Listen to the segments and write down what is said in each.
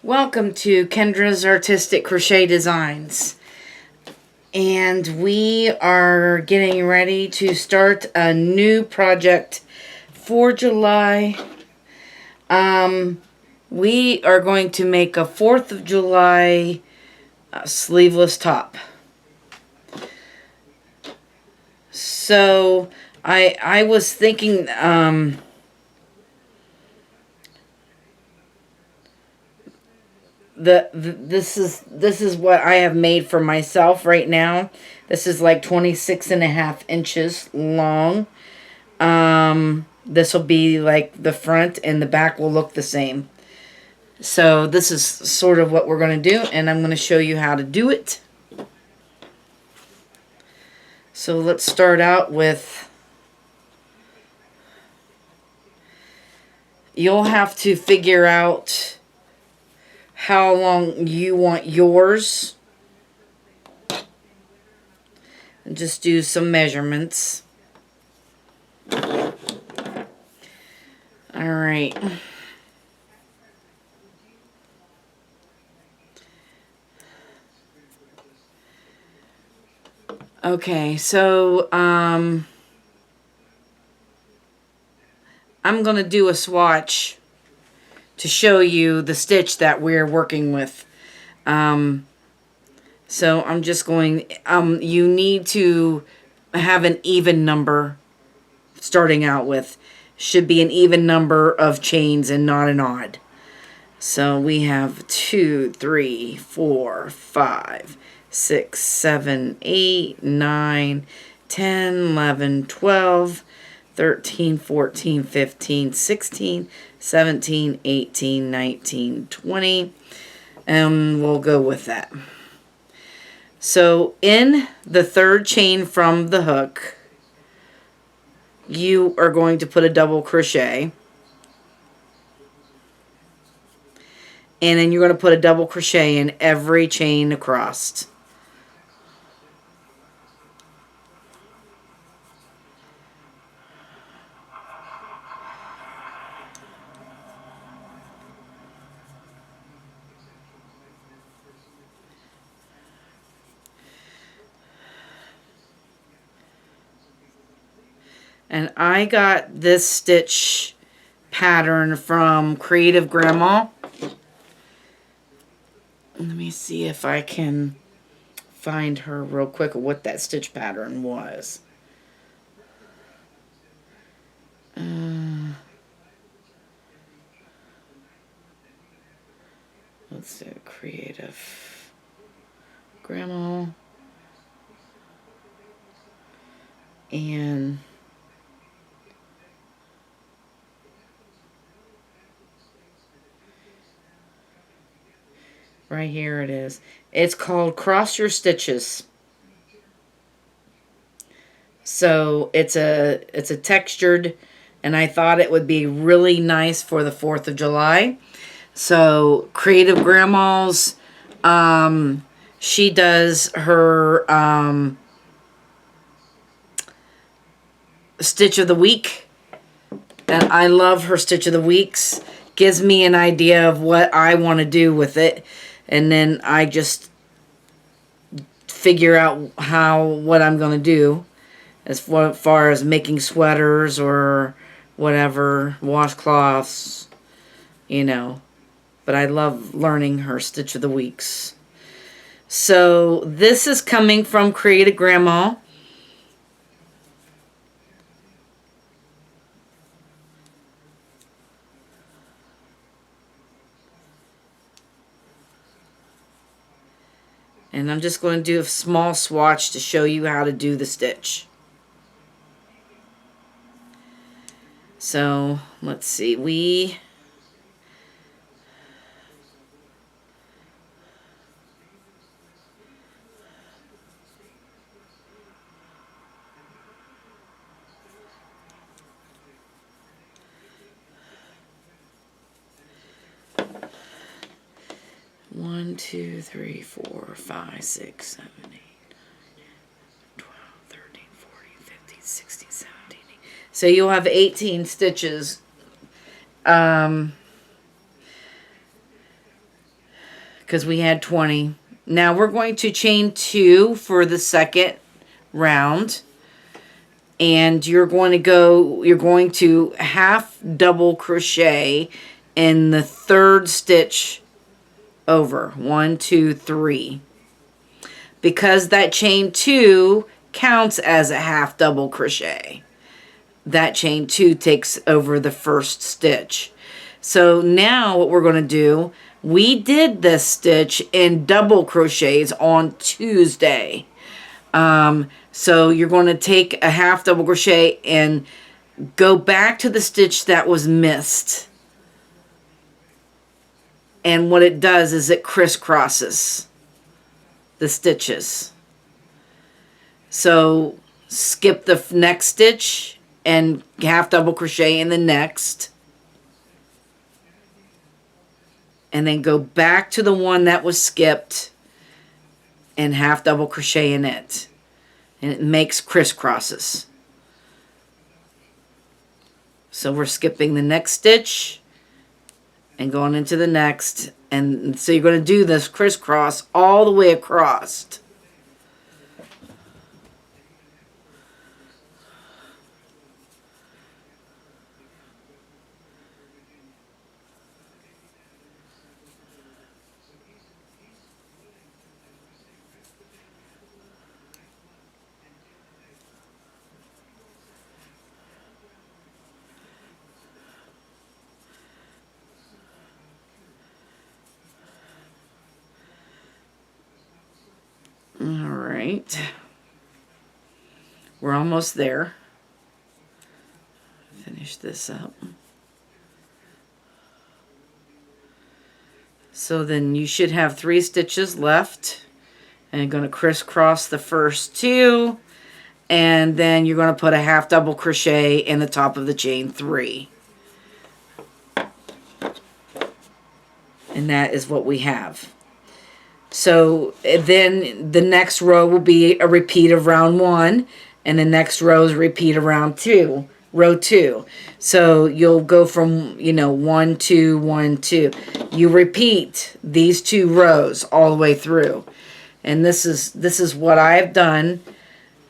Welcome to Kendra's Artistic Crochet Designs. And we are getting ready to start a new project for July. We are going to make a 4th of July sleeveless top. So I was thinking this is what I have made for myself right now. This is like 26.5 inches long. This will be like the front, and the back will look the same. So this is sort of what we're going to do, and I'm going to show you how to do it. So let's start out with, you'll have to figure out how long you want yours, and just do some measurements. All right. Okay, so I'm going to do a swatch to show you the stitch that we're working with. So I'm just going, you need to have an even number starting out with. Should be an even number of chains and not an odd. So we have 2, 3, 4, 5, 6, 7, 8, 9, 10, 11, 12, 13, 14, 15, 16, 17, 18, 19, 20. And we'll go with that. So in the third chain from the hook, you are going to put a double crochet. And then you're going to put a double crochet in every chain across. And I got this stitch pattern from Creative Grandma. Let me see if I can find her real quick what that stitch pattern was. Let's see, Creative Grandma. And right here it is. It's called Cross Your Stitches. So it's a textured, and I thought it would be really nice for the 4th of July. So Creative Grandma's, she does her Stitch of the Week. And I love her Stitch of the Weeks. Gives me an idea of what I want to do with it. And then I just figure out what I'm going to do as far as making sweaters or whatever, washcloths, you know. But I love learning her Stitch of the Weeks. So this is coming from Creative Grandma. And I'm just going to do a small swatch to show you how to do the stitch. So, let's see. We... One, 2, 3, 4, 5, 6, 7, 8, 9, 12, 13, 14, 15, 16, 17, 18. So you'll have 18 stitches. because we had 20. Now we're going to chain 2 for the second round. And you're going to half double crochet in the third stitch over. 1, 2, 3. Because that chain 2 counts as a half double crochet. That chain 2 takes over the first stitch. So now what we're going to do, we did this stitch in double crochets on Tuesday. So you're going to take a half double crochet and go back to the stitch that was missed. And what it does is it crisscrosses the stitches. So skip the next stitch and half double crochet in the next. And then go back to the one that was skipped and half double crochet in it. And it makes crisscrosses. So we're skipping the next stitch and going into the next. And so you're going to do this crisscross all the way across. Alright, we're almost there. Finish this up. So then you should have 3 stitches left. And you're going to crisscross the first 2. And then you're going to put a half double crochet in the top of the chain 3. And that is what we have. So then the next row will be a repeat of round 1, and the next row is a repeat of row 2. So you'll go from, 1, 2, 1, 2. You repeat these 2 rows all the way through. And this is what I've done.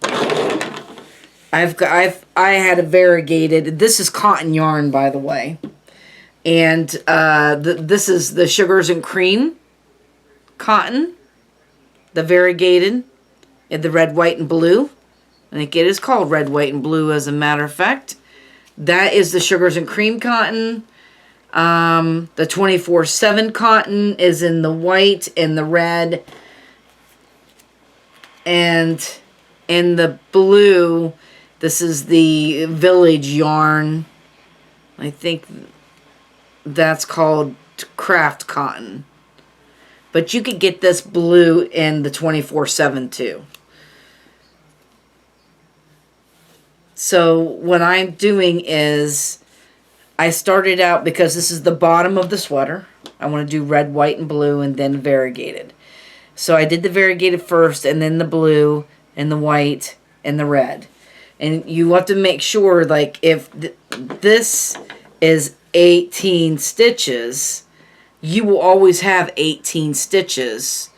I had a variegated, this is cotton yarn, by the way. And this is the Sugars and Cream cotton, the variegated, in the red, white, and blue. I think it is called red, white, and blue, as a matter of fact. That is the Sugars and Cream cotton. The 24/7 cotton is in the white and the red. And in the blue, this is the Village yarn. I think that's called craft cotton. But you could get this blue in the 24/7 too. So what I'm doing is, I started out, because this is the bottom of the sweater, I want to do red, white, and blue, and then variegated. So I did the variegated first, and then the blue, and the white, and the red. And you have to make sure, like, if this is 18 stitches, you will always have 18 stitches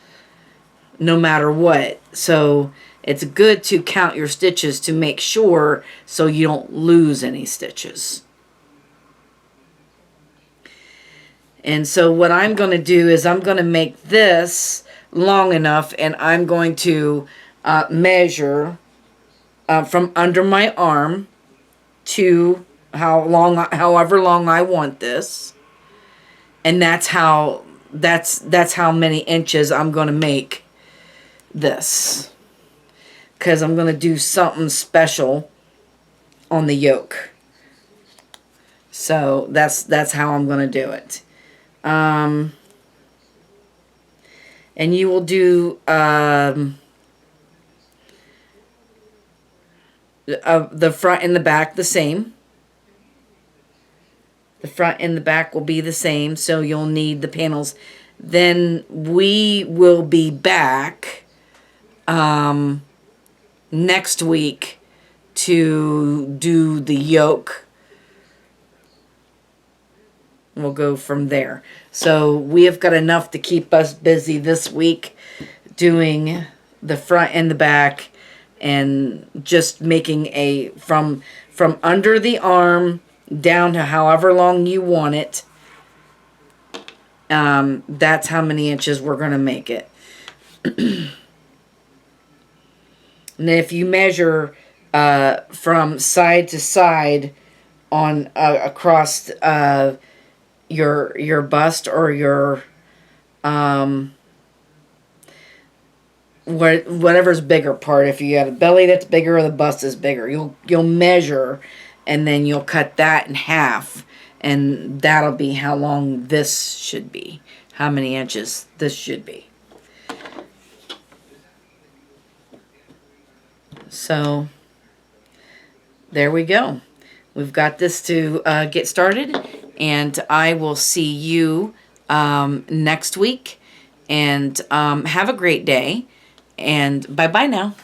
no matter what. So it's good to count your stitches to make sure so you don't lose any stitches. And so what I'm going to do is I'm going to make this long enough, and I'm going to measure from under my arm to however long I want this. And that's how many inches I'm going to make this. Because I'm going to do something special on the yoke. So that's how I'm going to do it. And you will do the front and the back the same. The front and the back will be the same, so you'll need the panels. Then we will be back next week to do the yoke. We'll go from there. So we have got enough to keep us busy this week doing the front and the back, and just making a from under the arm down to however long you want it. That's how many inches we're going to make it. And if you measure from side to side on across your bust, or your whatever's bigger part, if you got a belly that's bigger or the bust is bigger, you'll measure, and then you'll cut that in half, and that'll be how long this should be, how many inches this should be. So there we go. We've got this to get started, and I will see you next week. And have a great day, and bye-bye now.